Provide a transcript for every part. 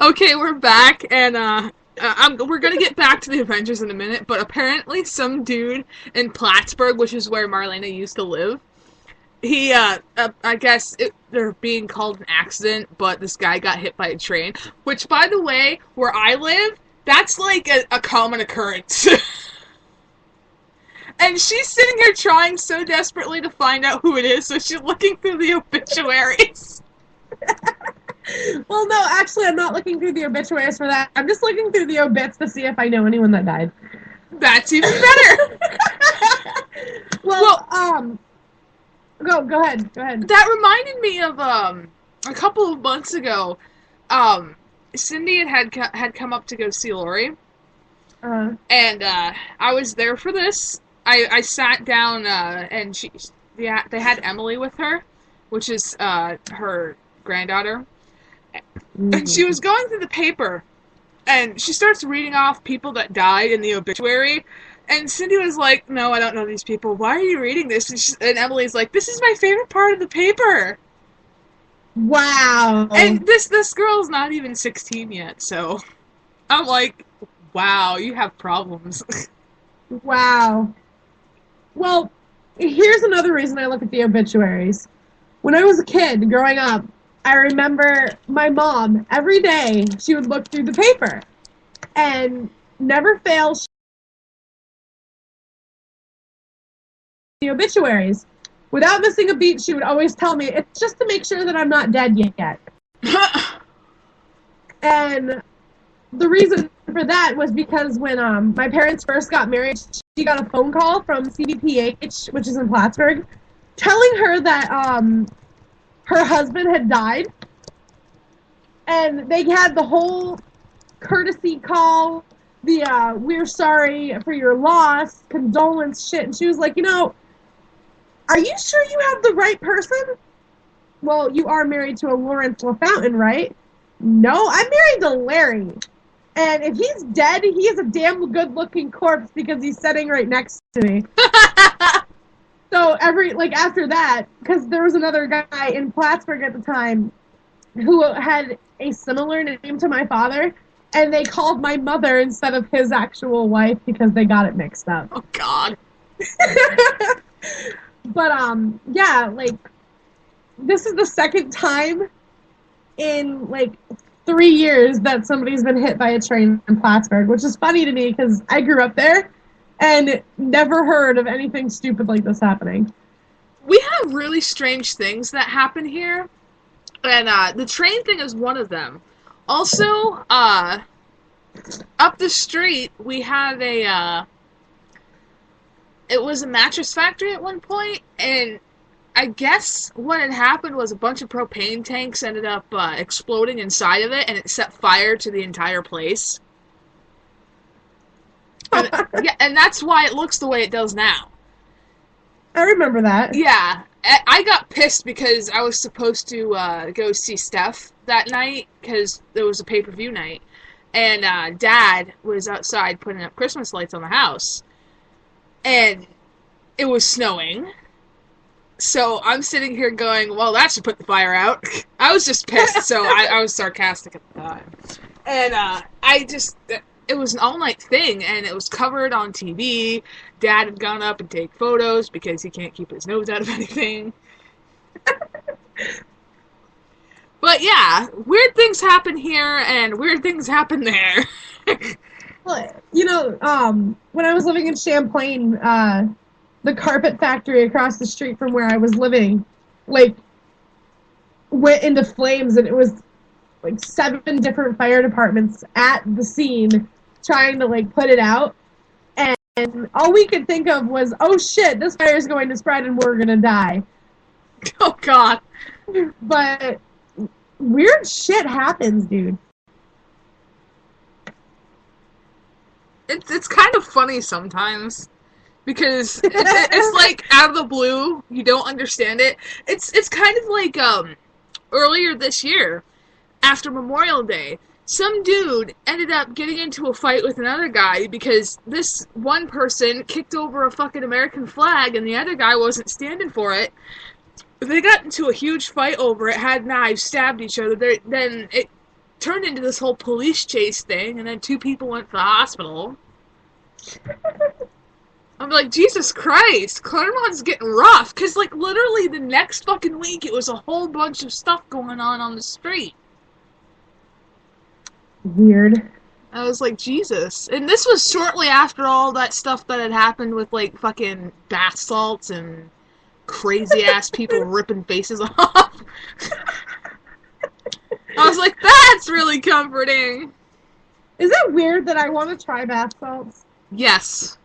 Okay, we're back, and we're gonna get back to the Avengers in a minute, but apparently some dude in Plattsburgh, which is where Marlena used to live, I guess they're being called an accident, but this guy got hit by a train, which, by the way, where I live, that's like a common occurrence. And she's sitting here trying so desperately to find out who it is, so she's looking through the obituaries. Well, no, actually, I'm not looking through the obituaries for that. I'm just looking through the obits to see if I know anyone that died. That's even better. Well, go ahead. That reminded me of a couple of months ago. Cindy had come up to go see Lori, and I was there for this. I sat down and they had Emily with her, which is her granddaughter. And she was going through the paper, and she starts reading off people that died in the obituary, and Cindy was like, no, I don't know these people. Why are you reading this? And Emily's like, this is my favorite part of the paper. Wow. And this girl's not even 16 yet, so I'm like, wow, you have problems. Wow. Well, here's another reason I look at the obituaries. When I was a kid growing up, I remember my mom, every day, she would look through the paper. And never fail, the obituaries. Without missing a beat, she would always tell me, it's just to make sure that I'm not dead yet. And the reason for that was because when my parents first got married, she got a phone call from CBPH, which is in Plattsburgh, telling her that her husband had died, and they had the whole courtesy call, the we're sorry for your loss, condolence shit, and she was like, are you sure you have the right person? Well, you are married to a Lawrence LaFountain, right? No, I'm married to Larry. And if he's dead, he is a damn good-looking corpse because he's sitting right next to me. So after that, because there was another guy in Plattsburgh at the time who had a similar name to my father, and they called my mother instead of his actual wife because they got it mixed up. Oh, God. But, yeah, this is the second time in, 3 years that somebody's been hit by a train in Plattsburgh, which is funny to me because I grew up there and never heard of anything stupid like this happening. We have really strange things that happen here, and the train thing is one of them. Also, up the street, we have it was a mattress factory at one point, and I guess what had happened was a bunch of propane tanks ended up exploding inside of it, and it set fire to the entire place. And, yeah, and that's why it looks the way it does now. I remember that. Yeah, I got pissed because I was supposed to go see Steph that night because there was a pay-per-view night, and Dad was outside putting up Christmas lights on the house, and it was snowing. So I'm sitting here going, well, that should put the fire out. I was just pissed, so I was sarcastic at the time. And it was an all-night thing, and it was covered on TV. Dad had gone up and take photos because he can't keep his nose out of anything. But yeah, weird things happen here, and weird things happen there. Well, when I was living in Champlain, the carpet factory across the street from where I was living, went into flames, and it was 7 different fire departments at the scene trying to put it out, and all we could think of was, oh shit, this fire is going to spread and we're gonna die. Oh God. But weird shit happens, dude. It's kind of funny sometimes. Because it's out of the blue, you don't understand it. It's kind of like earlier this year, after Memorial Day, some dude ended up getting into a fight with another guy because this one person kicked over a fucking American flag and the other guy wasn't standing for it. They got into a huge fight over it, had knives, stabbed each other. Then it turned into this whole police chase thing, and then 2 people went to the hospital. I'm like, Jesus Christ, Claremont's getting rough. Because, like, literally the next fucking week, it was a whole bunch of stuff going on the street. Weird. I was like, Jesus. And this was shortly after all that stuff that had happened with, like, fucking bath salts and crazy-ass people ripping faces off. I was like, that's really comforting. Is it weird that I want to try bath salts? Yes.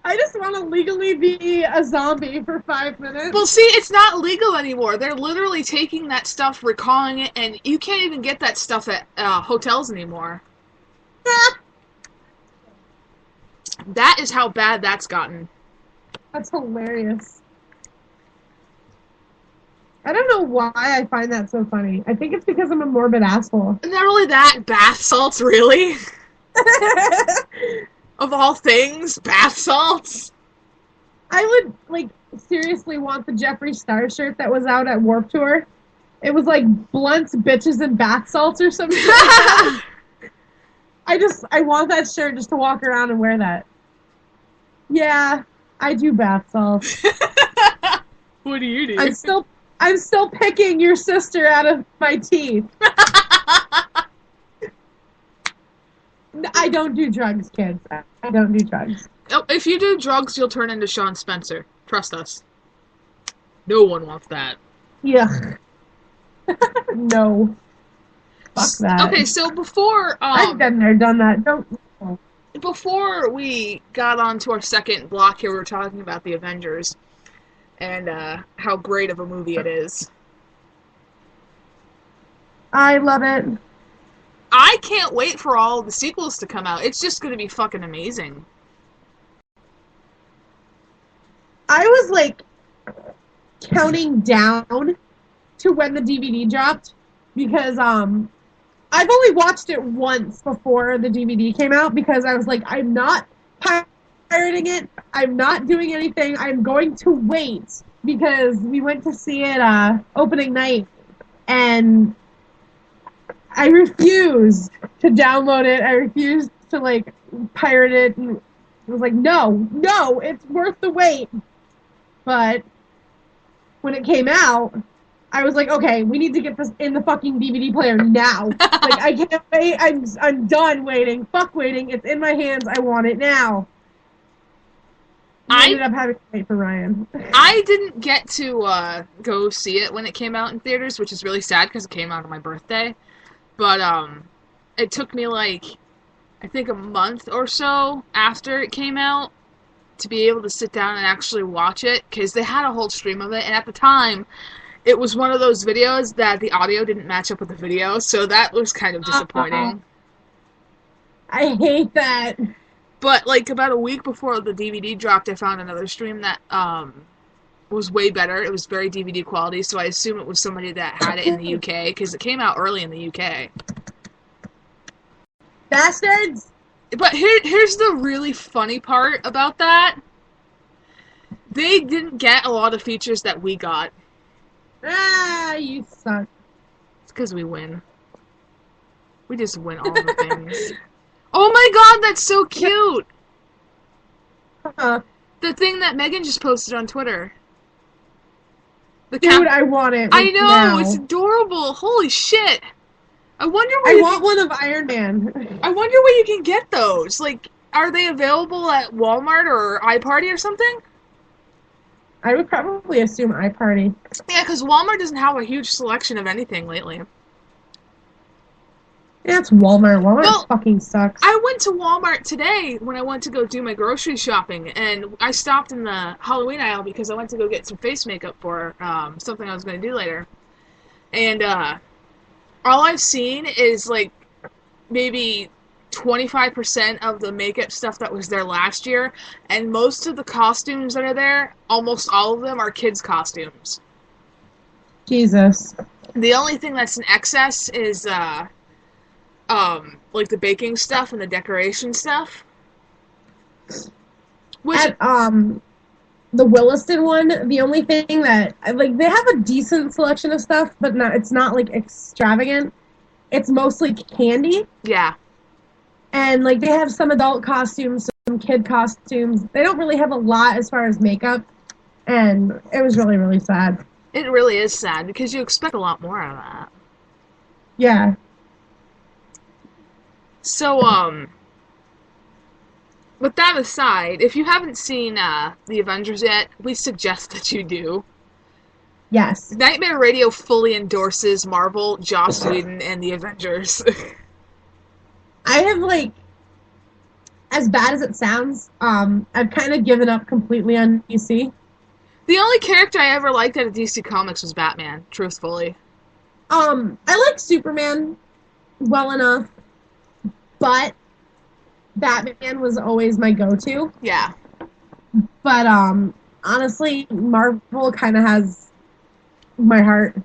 I just want to legally be a zombie for 5 minutes. Well, see, it's not legal anymore. They're literally taking that stuff, recalling it, and you can't even get that stuff at hotels anymore. That is how bad that's gotten. That's hilarious. I don't know why I find that so funny. I think it's because I'm a morbid asshole. Not only that, bath salts, really? Of all things, bath salts? I would, like, seriously want the Jeffree Star shirt that was out at Warped Tour. It was like blunts, bitches, and bath salts or something. I want that shirt just to walk around and wear that. Yeah, I do bath salts. What do you do? I'm still picking your sister out of my teeth. I don't do drugs, kids. I don't do drugs. Oh, if you do drugs, you'll turn into Sean Spencer. Trust us. No one wants that. Yeah. No. Fuck that. Okay, so before... I've been there, done that. Don't... Before we got on to our second block here, we were talking about the Avengers and how great of a movie it is. I love it. I can't wait for all the sequels to come out. It's just going to be fucking amazing. I was, like, counting down to when the DVD dropped because I've only watched it once before the DVD came out because I was like, I'm not pirating it. I'm not doing anything. I'm going to wait because we went to see it opening night and I refused to download it. I refused to, like, pirate it. And I was like, no, it's worth the wait. But when it came out, I was like, okay, we need to get this in the fucking DVD player now. Like, I can't wait. I'm done waiting. Fuck waiting. It's in my hands. I want it now. I ended up having to wait for Ryan. I didn't get to go see it when it came out in theaters, which is really sad because it came out on my birthday. But it took me, like, I think a month or so after it came out to be able to sit down and actually watch it, because they had a whole stream of it, and at the time, it was one of those videos that the audio didn't match up with the video, so that was kind of disappointing. I hate that. But, like, about a week before the DVD dropped, I found another stream that was way better. It was very DVD quality, so I assume it was somebody that had it in the UK, because it came out early in the UK. Bastards! But here's the really funny part about that. They didn't get a lot of features that we got. Ah, you suck. It's because we win. We just win all the things. Oh my god, that's so cute! The thing that Megan just posted on Twitter. Dude, I want it. I know, now. It's adorable. Holy shit. I wonder where I want one of Iron Man. I wonder where you can get those. Like, are they available at Walmart or iParty or something? I would probably assume iParty. Yeah, because Walmart doesn't have a huge selection of anything lately. Yeah, it's Walmart. Walmart fucking sucks. I went to Walmart today when I went to go do my grocery shopping, and I stopped in the Halloween aisle because I went to go get some face makeup for something I was going to do later. And all I've seen is, like, maybe 25% of the makeup stuff that was there last year, and most of the costumes that are there, almost all of them, are kids' costumes. Jesus. The only thing that's in excess is, like the baking stuff and the decoration stuff. Which, at the Williston one, the only thing that, like, they have a decent selection of stuff, but it's not like extravagant. it's mostly candy. Yeah. And like they have some adult costumes, some kid costumes. They don't really have a lot as far as makeup, and it was really, really sad. It really is sad because you expect a lot more out of that. Yeah. So, with that aside, if you haven't seen the Avengers yet, we suggest that you do. Yes. Nightmare Radio fully endorses Marvel, Joss Whedon, and the Avengers. I have like, as bad as it sounds, I've kind of given up completely on DC. The only character I ever liked out of DC Comics was Batman, truthfully. I like Superman well enough, but Batman was always my go-to. Yeah. But honestly, Marvel kind of has my heart.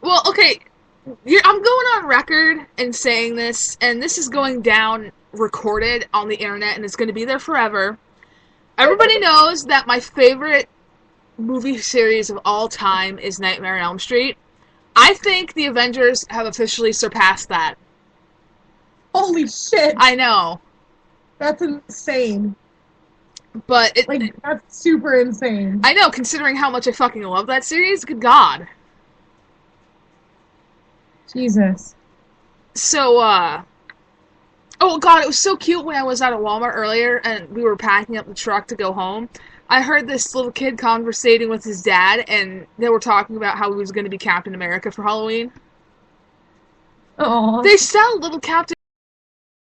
Well, okay, I'm going on record and saying this, and this is going down recorded on the internet, and it's going to be there forever. Everybody knows that my favorite movie series of all time is Nightmare on Elm Street. I think the Avengers have officially surpassed that. Holy shit! I know. That's insane. But that's super insane. I know, considering how much I fucking love that series. Good God. Jesus. So, oh God, it was so cute when I was out at Walmart earlier and we were packing up the truck to go home. I heard this little kid conversating with his dad, and they were talking about how he was going to be Captain America for Halloween. Oh. They sell little Captain